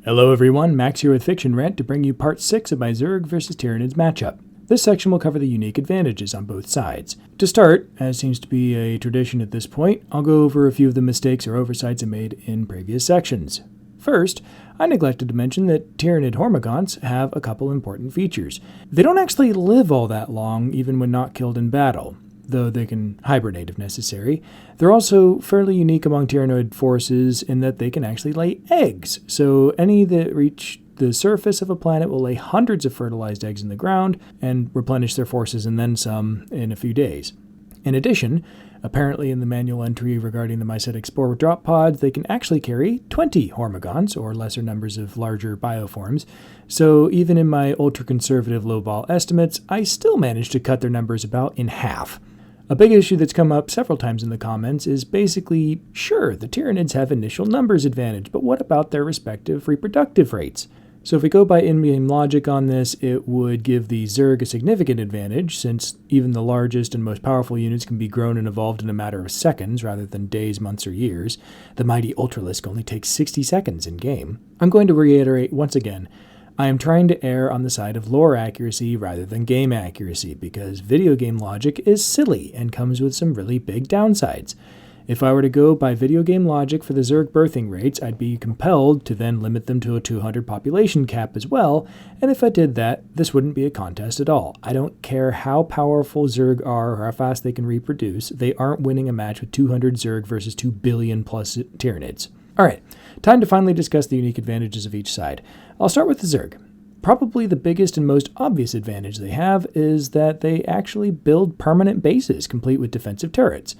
Hello everyone, Max here with Fiction Rant to bring you part 6 of my Zerg vs Tyranids matchup. This section will cover the unique advantages on both sides. To start, as seems to be a tradition at this point, I'll go over a few of the mistakes or oversights I made in previous sections. First, I neglected to mention that Tyranid Hormagaunts have a couple important features. They don't actually live all that long, even when not killed in battle, though they can hibernate if necessary. They're also fairly unique among Tyranoid forces in that they can actually lay eggs, so any that reach the surface of a planet will lay hundreds of fertilized eggs in the ground and replenish their forces and then some in a few days. In addition, apparently in the manual entry regarding the mycetic spore drop pods, they can actually carry 20 Hormagaunts, or lesser numbers of larger bioforms, so even in my ultra-conservative low-ball estimates, I still managed to cut their numbers about in half. A big issue that's come up several times in the comments is basically, sure, the Tyranids have initial numbers advantage, but what about their respective reproductive rates? So if we go by in-game logic on this, it would give the Zerg a significant advantage, since even the largest and most powerful units can be grown and evolved in a matter of seconds rather than days, months, or years. The mighty Ultralisk only takes 60 seconds in-game. I'm going to reiterate once again, I am trying to err on the side of lore accuracy rather than game accuracy, because video game logic is silly and comes with some really big downsides. If I were to go by video game logic for the Zerg birthing rates, I'd be compelled to then limit them to a 200 population cap as well, and if I did that, this wouldn't be a contest at all. I don't care how powerful Zerg are or how fast they can reproduce, they aren't winning a match with 200 Zerg versus 2 billion plus Tyranids. Alright, time to finally discuss the unique advantages of each side. I'll start with the Zerg. Probably the biggest and most obvious advantage they have is that they actually build permanent bases complete with defensive turrets.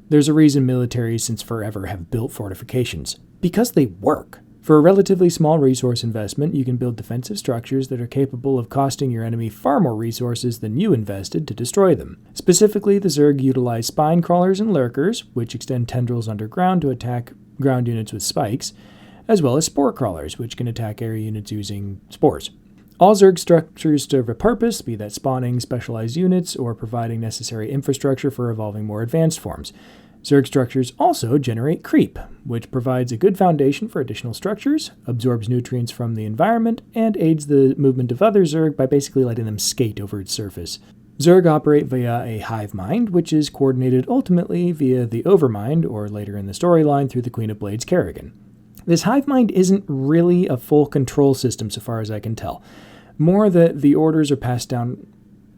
There's a reason militaries since forever have built fortifications. Because they work. For a relatively small resource investment, you can build defensive structures that are capable of costing your enemy far more resources than you invested to destroy them. Specifically, the Zerg utilize spine crawlers and lurkers, which extend tendrils underground to attack ground units with spikes, as well as spore crawlers, which can attack area units using spores. All Zerg structures serve a purpose, be that spawning specialized units or providing necessary infrastructure for evolving more advanced forms. Zerg structures also generate creep, which provides a good foundation for additional structures, absorbs nutrients from the environment, and aids the movement of other Zerg by basically letting them skate over its surface. Zerg operate via a hive mind, which is coordinated ultimately via the Overmind, or later in the storyline through the Queen of Blades Kerrigan. This hive mind isn't really a full control system so far as I can tell. More that the orders are passed down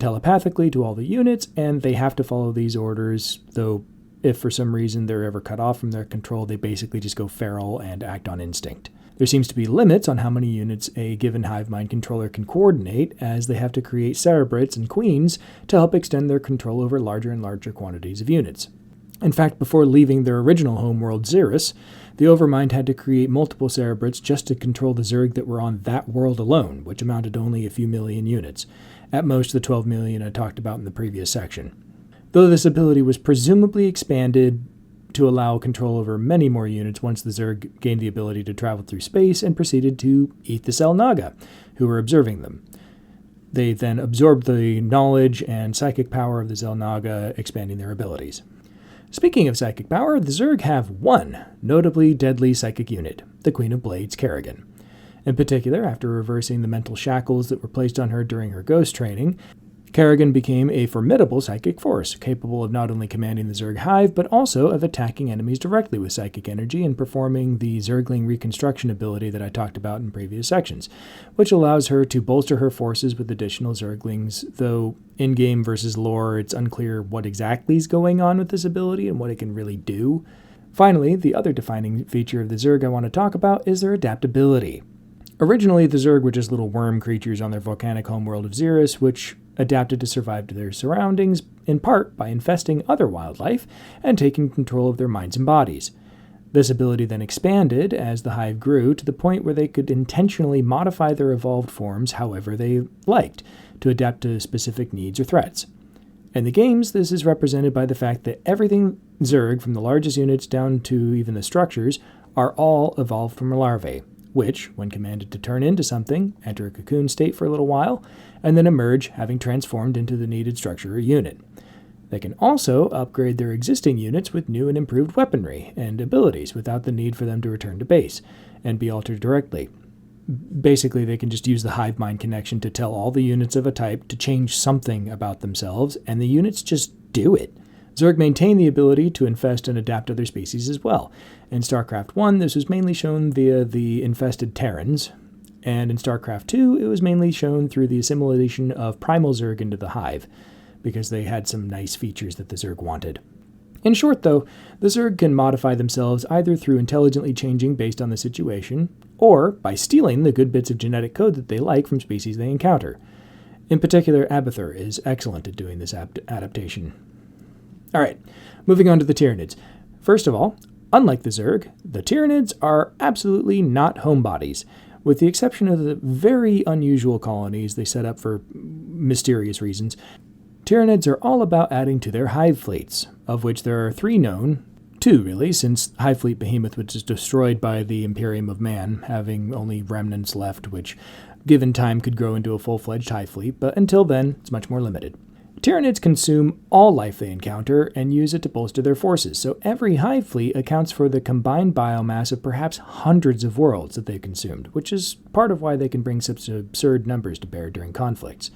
telepathically to all the units, and they have to follow these orders, though if for some reason they're ever cut off from their control, they basically just go feral and act on instinct. There seems to be limits on how many units a given hive mind controller can coordinate, as they have to create cerebrates and queens to help extend their control over larger and larger quantities of units. In fact, before leaving their original homeworld Xeris, the Overmind had to create multiple cerebrates just to control the Zerg that were on that world alone, which amounted to only a few million units, at most the 12 million I talked about in the previous section. Though this ability was presumably expanded to allow control over many more units once the Zerg gained the ability to travel through space and proceeded to eat the Selnaga, who were observing them. They then absorbed the knowledge and psychic power of the Zelnaga, expanding their abilities. Speaking of psychic power, the Zerg have one notably deadly psychic unit, the Queen of Blades Kerrigan. In particular, after reversing the mental shackles that were placed on her during her ghost training, Kerrigan became a formidable psychic force, capable of not only commanding the Zerg hive, but also of attacking enemies directly with psychic energy and performing the Zergling reconstruction ability that I talked about in previous sections, which allows her to bolster her forces with additional Zerglings, though in-game versus lore, it's unclear what exactly is going on with this ability and what it can really do. Finally, the other defining feature of the Zerg I want to talk about is their adaptability. Originally, the Zerg were just little worm creatures on their volcanic homeworld of Xeris, which adapted to survive to their surroundings, in part by infesting other wildlife and taking control of their minds and bodies. This ability then expanded as the hive grew to the point where they could intentionally modify their evolved forms however they liked to adapt to specific needs or threats. In the games, this is represented by the fact that everything Zerg, from the largest units down to even the structures, are all evolved from larvae, which, when commanded to turn into something, enter a cocoon state for a little while, and then emerge having transformed into the needed structure or unit. They can also upgrade their existing units with new and improved weaponry and abilities without the need for them to return to base and be altered directly. Basically, they can just use the hive mind connection to tell all the units of a type to change something about themselves, and the units just do it. Zerg maintain the ability to infest and adapt other species as well. In StarCraft 1, this was mainly shown via the infested Terrans, and in StarCraft 2, it was mainly shown through the assimilation of primal Zerg into the hive, because they had some nice features that the Zerg wanted. In short, though, the Zerg can modify themselves either through intelligently changing based on the situation, or by stealing the good bits of genetic code that they like from species they encounter. In particular, Abathur is excellent at doing this adaptation. Alright, moving on to the Tyranids. First of all, unlike the Zerg, the Tyranids are absolutely not homebodies, with the exception of the very unusual colonies they set up for mysterious reasons. Tyranids are all about adding to their hive fleets, of which there are 3 known, 2 really, since Hive Fleet Behemoth was destroyed by the Imperium of Man, having only remnants left, which, given time, could grow into a full-fledged hive fleet, but until then, it's much more limited. Tyranids consume all life they encounter and use it to bolster their forces, so every hive fleet accounts for the combined biomass of perhaps hundreds of worlds that they've consumed, which is part of why they can bring such absurd numbers to bear during conflicts.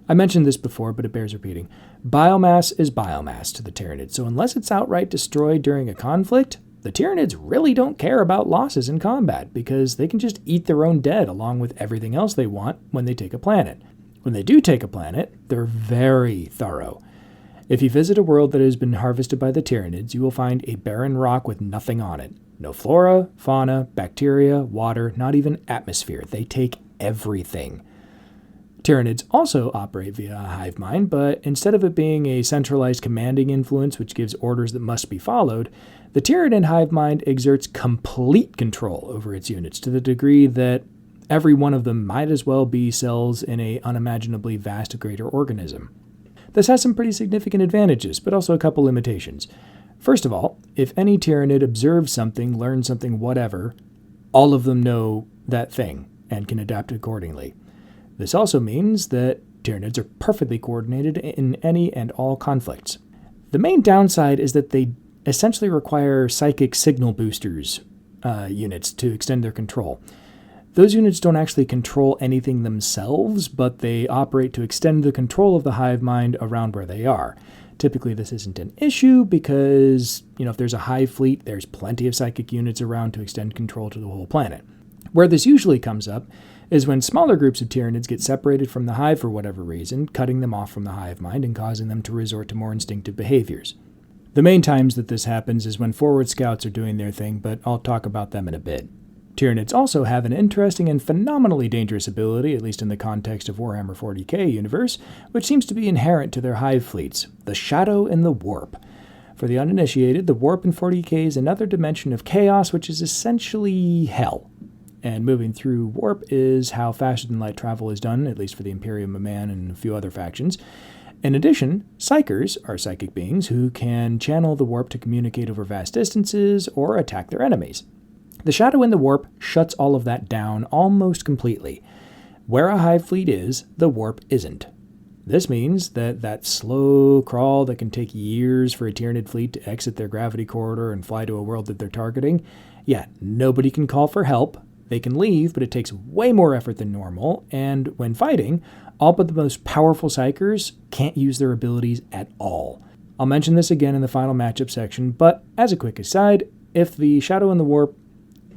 I mentioned this before, but it bears repeating. Biomass is biomass to the Tyranids, so unless it's outright destroyed during a conflict, the Tyranids really don't care about losses in combat, because they can just eat their own dead along with everything else they want when they take a planet. When they do take a planet, they're very thorough. If you visit a world that has been harvested by the Tyranids, you will find a barren rock with nothing on it. No flora, fauna, bacteria, water, not even atmosphere. They take everything. Tyranids also operate via a hive mind, but instead of it being a centralized commanding influence which gives orders that must be followed, the Tyranid hive mind exerts complete control over its units to the degree that every one of them might as well be cells in a unimaginably vast greater organism. This has some pretty significant advantages, but also a couple limitations. First of all, if any Tyranid observes something, learns something, whatever, all of them know that thing and can adapt accordingly. This also means that Tyranids are perfectly coordinated in any and all conflicts. The main downside is that they essentially require psychic signal boosters units to extend their control. Those units don't actually control anything themselves, but they operate to extend the control of the hive mind around where they are. Typically, this isn't an issue because, if there's a hive fleet, there's plenty of psychic units around to extend control to the whole planet. Where this usually comes up is when smaller groups of Tyranids get separated from the hive for whatever reason, cutting them off from the hive mind and causing them to resort to more instinctive behaviors. The main times that this happens is when forward scouts are doing their thing, but I'll talk about them in a bit. Tyranids also have an interesting and phenomenally dangerous ability, at least in the context of Warhammer 40k universe, which seems to be inherent to their hive fleets, the Shadow and the Warp. For the uninitiated, the Warp in 40k is another dimension of chaos, which is essentially hell. And moving through Warp is how faster-than-light travel is done, at least for the Imperium of Man and a few other factions. In addition, Psykers are psychic beings who can channel the Warp to communicate over vast distances or attack their enemies. The Shadow and the Warp shuts all of that down almost completely. Where a hive fleet is, the Warp isn't. This means that slow crawl that can take years for a Tyranid fleet to exit their gravity corridor and fly to a world that they're targeting, nobody can call for help. They can leave, but it takes way more effort than normal, and when fighting, all but the most powerful Psykers can't use their abilities at all. I'll mention this again in the final matchup section, but as a quick aside, if the Shadow and the Warp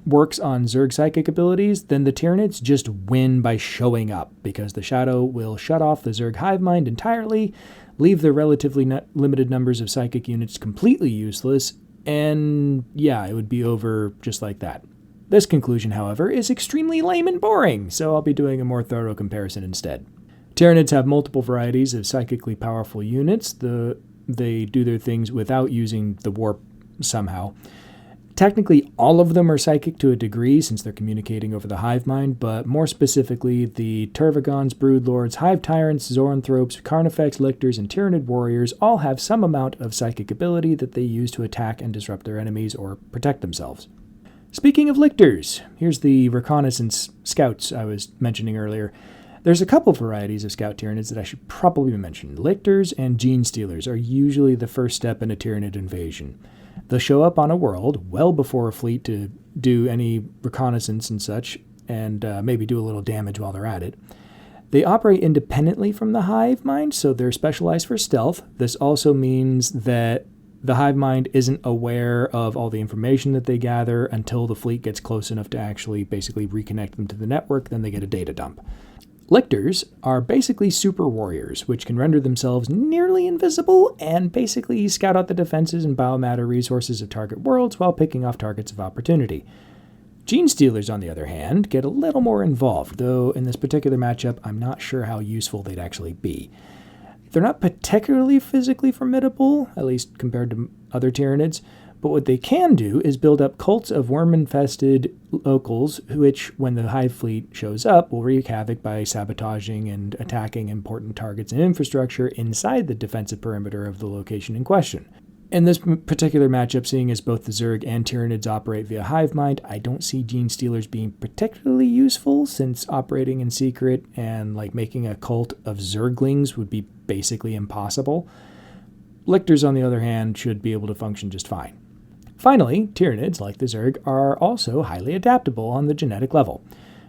works on Zerg psychic abilities, then the Tyranids just win by showing up, because the Shadow will shut off the Zerg hive mind entirely, leave their relatively limited numbers of psychic units completely useless, and it would be over just like that. This conclusion, however, is extremely lame and boring, so I'll be doing a more thorough comparison instead. Tyranids have multiple varieties of psychically powerful units. They do their things without using the Warp somehow. Technically, all of them are psychic to a degree since they're communicating over the hive mind, but more specifically, the Tervagons, Broodlords, Hive Tyrants, Zoranthropes, Carnifex, Lictors, and Tyranid Warriors all have some amount of psychic ability that they use to attack and disrupt their enemies or protect themselves. Speaking of Lictors, here's the reconnaissance scouts I was mentioning earlier. There's a couple varieties of scout Tyranids that I should probably mention. Lictors and Gene Stealers are usually the first step in a Tyranid invasion. They'll show up on a world well before a fleet to do any reconnaissance and such, and maybe do a little damage while they're at it. They operate independently from the hive mind, so they're specialized for stealth. This also means that the hive mind isn't aware of all the information that they gather until the fleet gets close enough to actually basically reconnect them to the network, then they get a data dump. Lictors are basically super warriors, which can render themselves nearly invisible and basically scout out the defenses and biomatter resources of target worlds while picking off targets of opportunity. Gene Stealers, on the other hand, get a little more involved, though in this particular matchup, I'm not sure how useful they'd actually be. They're not particularly physically formidable, at least compared to other Tyranids, but what they can do is build up cults of worm-infested locals, which, when the Hive fleet shows up, will wreak havoc by sabotaging and attacking important targets and infrastructure inside the defensive perimeter of the location in question. In this particular matchup, seeing as both the Zerg and Tyranids operate via hive mind, I don't see Gene Stealers being particularly useful, since operating in secret and making a cult of Zerglings would be basically impossible. Lictors, on the other hand, should be able to function just fine. Finally, Tyranids, like the Zerg, are also highly adaptable on the genetic level.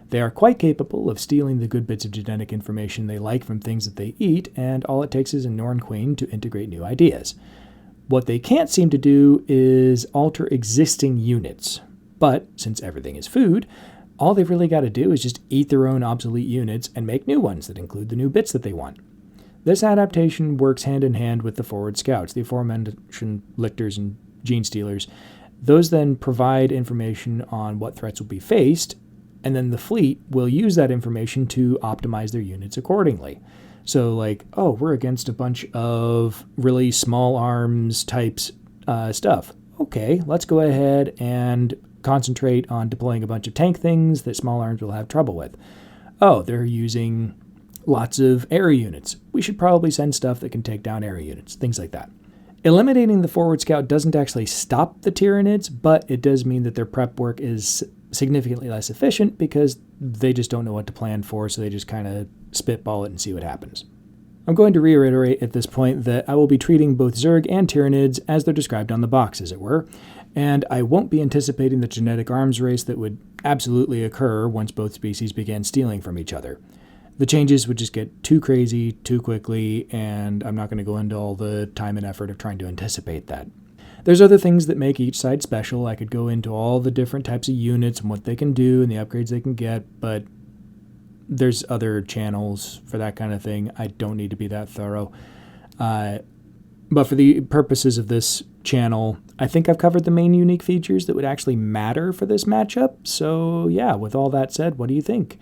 They are quite capable of stealing the good bits of genetic information they like from things that they eat, and all it takes is a Norn Queen to integrate new ideas. What they can't seem to do is alter existing units. But since everything is food, all they've really got to do is just eat their own obsolete units and make new ones that include the new bits that they want. This adaptation works hand in hand with the forward scouts, the aforementioned Lictors and Gene Stealers. Those then provide information on what threats will be faced, and then the fleet will use that information to optimize their units accordingly. So we're against a bunch of really small arms types stuff. Okay, let's go ahead and concentrate on deploying a bunch of tank things that small arms will have trouble with. Oh, they're using lots of air units. We should probably send stuff that can take down air units, things like that. Eliminating the forward scout doesn't actually stop the Tyranids, but it does mean that their prep work is significantly less efficient because they just don't know what to plan for, so they just kind of spitball it and see what happens. I'm going to reiterate at this point that I will be treating both Zerg and Tyranids as they're described on the box, as it were, and I won't be anticipating the genetic arms race that would absolutely occur once both species began stealing from each other. The changes would just get too crazy too quickly, and I'm not going to go into all the time and effort of trying to anticipate that. There's other things that make each side special. I could go into all the different types of units and what they can do and the upgrades they can get, but there's other channels for that kind of thing. I don't need to be that thorough. But for the purposes of this channel, I think I've covered the main unique features that would actually matter for this matchup. So yeah, with all that said, what do you think?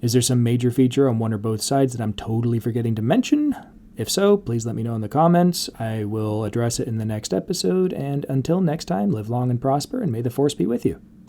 Is there some major feature on one or both sides that I'm totally forgetting to mention? If so, please let me know in the comments. I will address it in the next episode, and until next time, live long and prosper, and may the Force be with you.